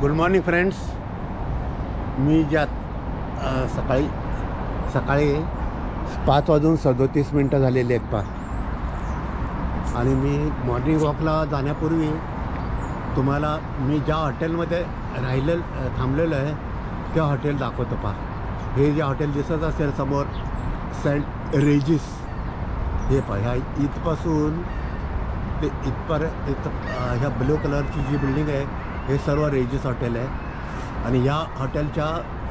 Good morning friends. मी सकाळी 5:37 झालेले आहेत आणि मी मॉर्निंग वॉकला जाण्यापूर्वी तुम्हाला मी ज्या हॉटेलमध्ये थांबलेलं आहे त्या हॉटेल दाखवतो हे जे हॉटेल दिसत असेल समोर सेंट रेजिस, हे ह्या इथपासून ते इथपर्यंत ह्या ब्लू कलरची जी बिल्डिंग आहे हे सर्व रेजिस हॉटेल आहे. आणि ह्या हॉटेलच्या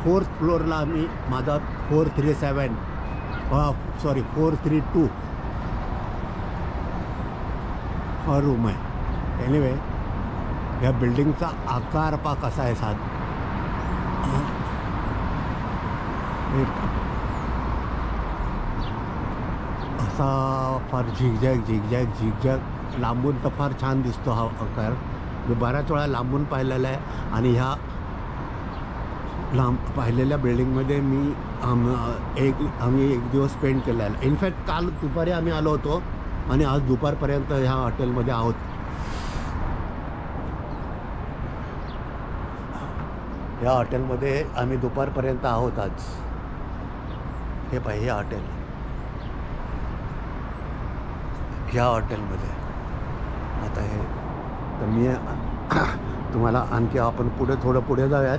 4th फ्लोअरला माझा 432 हा रूम आहे. एनिवे ह्या बिल्डिंगचा आकार कसा आहे असा फार झिगझॅग लांबून तर फार छान दिसतो हा आकार. मी बऱ्याच वेळा लांबून पाहिलेला आहे आणि ह्या पाहिलेल्या बिल्डिंगमध्ये आम्ही एक दिवस स्पेंड केला आहे. इनफॅक्ट काल दुपारी आम्ही आलो होतो आणि आज दुपारपर्यंत ह्या हॉटेलमध्ये आहोत. ह्या हॉटेलमध्ये आम्ही दुपारपर्यंत आहोत आज. हे पाहिजे हॉटेल, ह्या हॉटेलमध्ये. आता हे तर मी तुम्हाला आणखी आपण थोडं पुढे जाऊयात.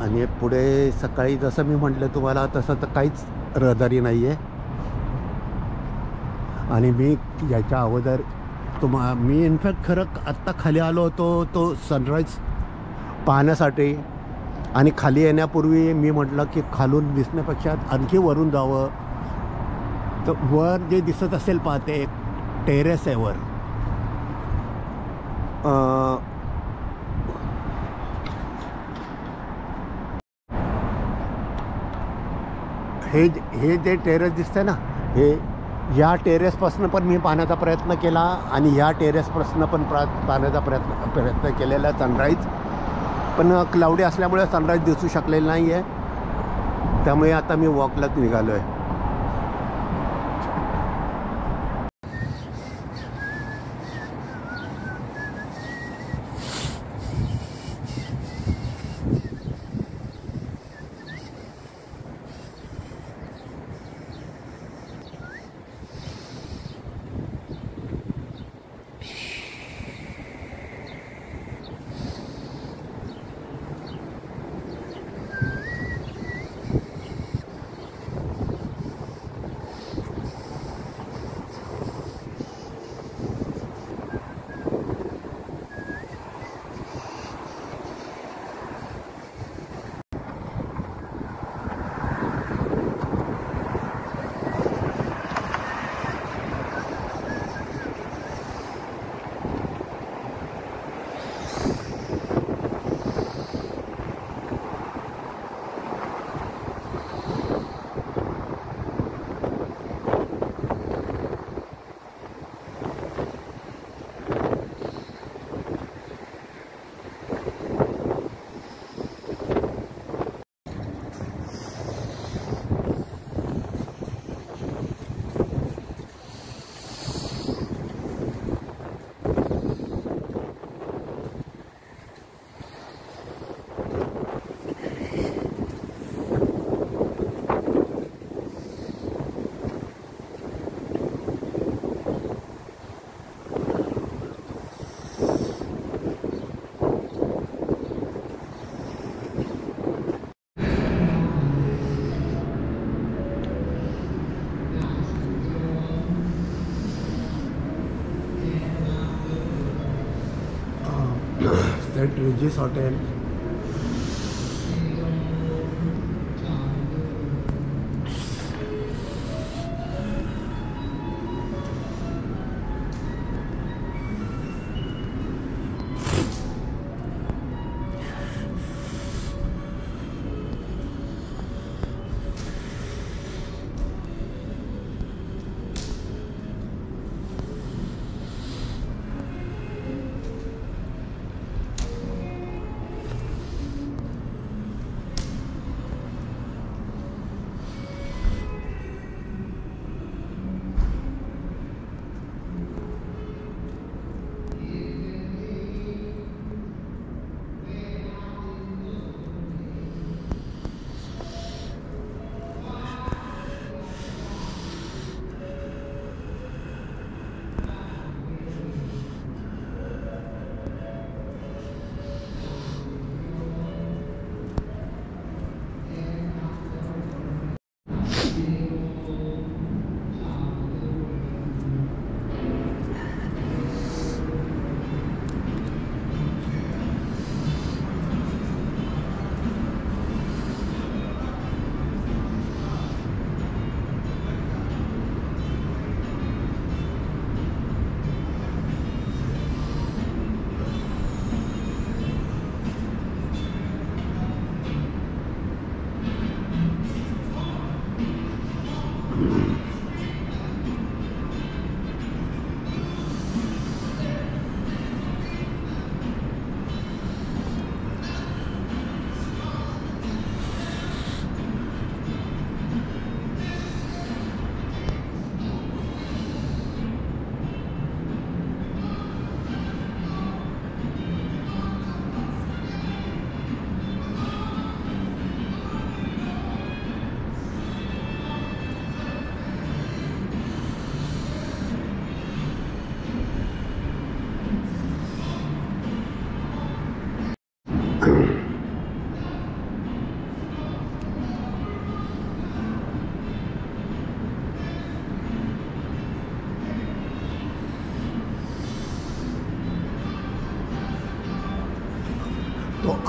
आणि पुढे सकाळी जसं मी म्हटलं तुम्हाला तसं तर काहीच रहदारी नाही आहे. आणि मी याच्या अगोदर मी इनफॅक्ट आत्ता खाली आलो होतो तो सनराईज पाहण्यासाठी. आणि खाली येण्यापूर्वी मी म्हटलं की खालून दिसण्यापेक्षा आणखी वरून जावं. तर वर जे दिसत असेल पाहते टेरेस आहे वर. हे जे टेरेस दिसतंय ना, या टेरेसपासून पण मी पाहण्याचा प्रयत्न केला आणि ह्या टेरेसपासून पण पाहण्याचा प्रयत्न केलेला सनराईज. पण क्लाउडी असल्यामुळे सनराईज दिसू शकलेला नाही आहे. त्यामुळे आता मी वॉकलाच निघालो आहे. Saint Regis hotel.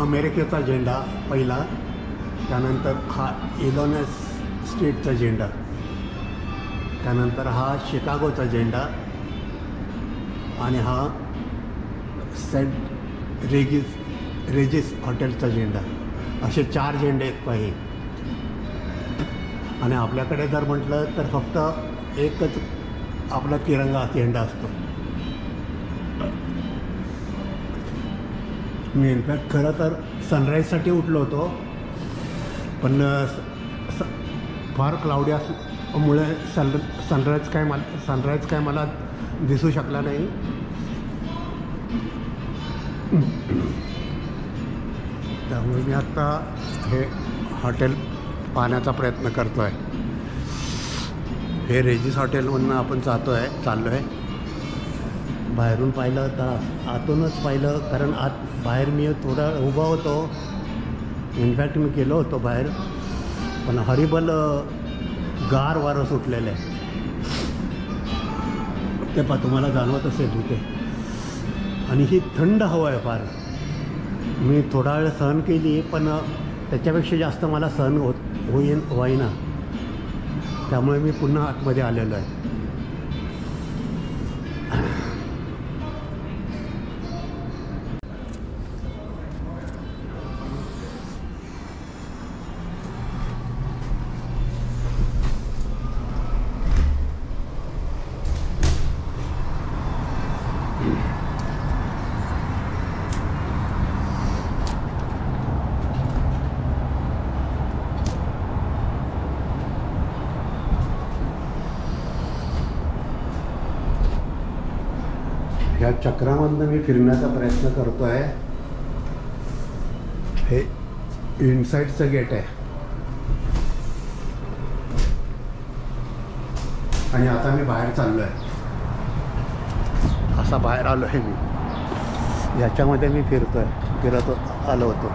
अमेरिकेचा झेंडा पहिला, त्यानंतर हा इलिनॉय स्टेटचा झेंडा, त्यानंतर हा शिकागोचा झेंडा आणि हा सेंट रेजिस हॉटेलचा झेंडा. असे 4 झेंडे आहेत पाहिजे. आणि आपल्याकडे जर म्हटलं तर फक्त एकच आपला तिरंगा झेंडा असतो. मी इनफॅक्ट खरं तर सनराईजसाठी उठलो होतो, पण फार क्लाउडी असल्यामुळे सनराईज काय मला दिसू शकला नाही. त्यामुळे मी आत्ता हे हॉटेल पाहण्याचा प्रयत्न करतो आहे. हे रेजिस हॉटेलमधून आपण चाललो आहे. बाहेरून पाहिलं तर आतूनच पाहिलं, कारण बाहेर मी थोडा उभा होतो. इनफॅक्ट मी गेलो होतो बाहेर, पण हरिबल गार वारं सुटलेलं आहे. ते तुम्हाला जाणवत असेल तिथे. आणि ही थंड हवा आहे फार. मी थोडा वेळ सहन केली, पण त्याच्यापेक्षा जास्त मला सहन होईना. त्यामुळे मी पुन्हा आतमध्ये आलेलो आहे. ह्या चक्रामधनं मी फिरण्याचा प्रयत्न करतो आहे. हे इनसाइडचं गेट आहे. आणि आता मी बाहेर चाललो आहे. असा बाहेर आलो आहे मी. याच्यामध्ये मी फिरत आलो होतो.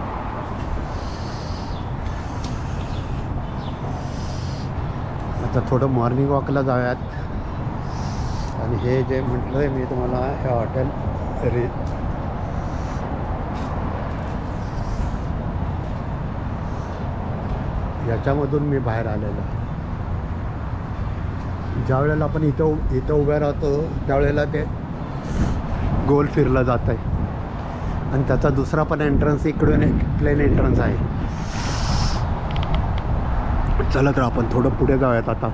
आता थोडं मॉर्निंग वॉकला जाऊयात. आणि हे जे म्हटलं आहे मी तुम्हाला, हे हॉटेल याच्यामधून मी बाहेर आलेलो आहे. ज्या वेळेला आपण इथं उभ्या राहतो त्यावेळेला ते गोल फिरलं जात आहे. आणि त्याचा दुसरा पण एंट्रन्स इकडून एक प्लेन एंट्रन्स आहे. चला तर आपण थोडं पुढे जाऊयात आता.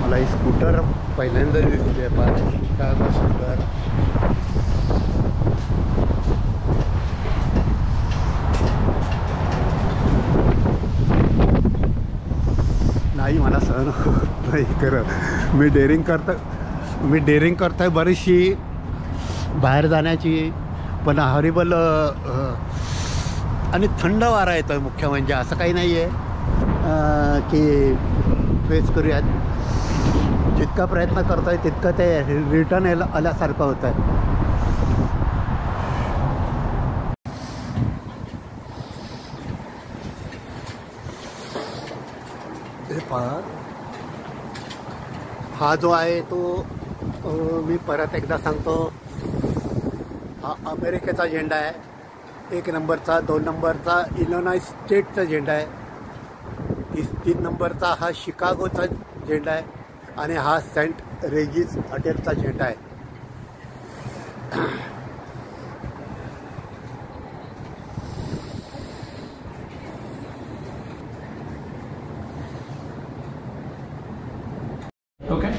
मला ही स्कूटर पहिल्यांदा दिसते. Chicago scooter. नाही, मला सहन नाही खरं. मी डेअरिंग करतोय बरीचशी बाहेर जाण्याची, पण हॉरिबल आणि थंड वारा येतोय. मुख्य म्हणजे असं काही नाही आहे की फेस करूयात. जितका प्रयत्न करतोय तितकं ते रिटर्न आल्यासारखं होतं आहे. हा जो आहे तो मी परत एकदा सांगतो, हा अमेरिकेचा झेंडा आहे. 1 नंबरचा, 2 नंबरचा इलिनॉय स्टेटचा झेंडा आहे. 3 नंबरचा हा शिकागोचा झेंडा आहे. आणि हा सेंट रेजिस हॉटेलचा झेंडा आहे. Okay.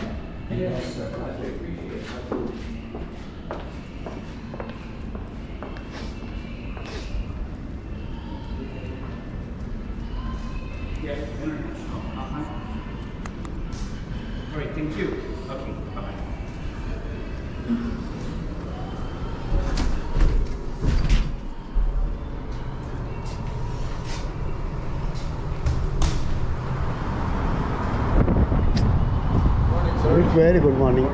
All right, thank you. Okay, bye-bye. It's very good morning.